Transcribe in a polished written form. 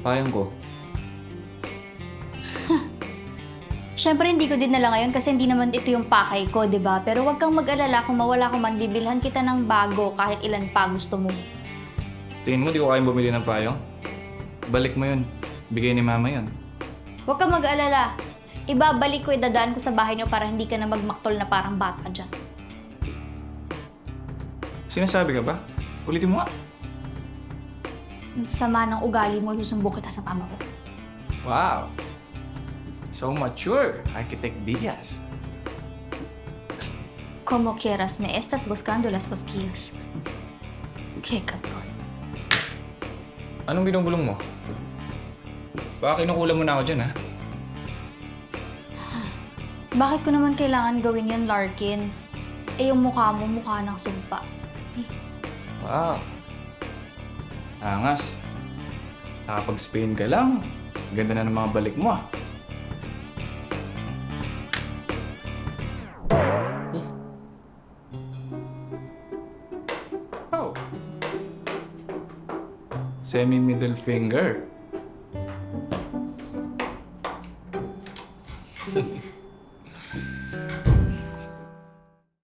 Payong ko. Siyempre, hindi ko din nala ngayon kasi hindi naman ito yung pakay ko, di ba? Pero huwag kang mag-alala kung mawala ko man, bibilhan kita ng bago kahit ilan pa gusto mo. Tingin mo di ko kayang bumili ng payong? Balik mo yun. Bigay ni mama yun. Huwag kang mag-alala. Ibabalik ko, idadaan ko sa bahay niyo para hindi ka na magmaktol na parang bata dyan. Sinasabi ka ba? Ulitin mo nga. Ang sama ng ugali mo, susumbong kita sa mama ko. Wow. So mature, Architect Diaz. Como quieras, me estás buscando las cosquillas. Qué cabrón. Anong binubulong mo? Baka kinukulam mo na ako dyan, ha? Bakit ko naman kailangan gawin yan, Larkin? Eh, yung mukha mo, mukha ng sumpa. Wow. Angas. Nakapag-Spain ka lang. Ganda na ng mga balik mo, ah. Oh. Semi-middle finger.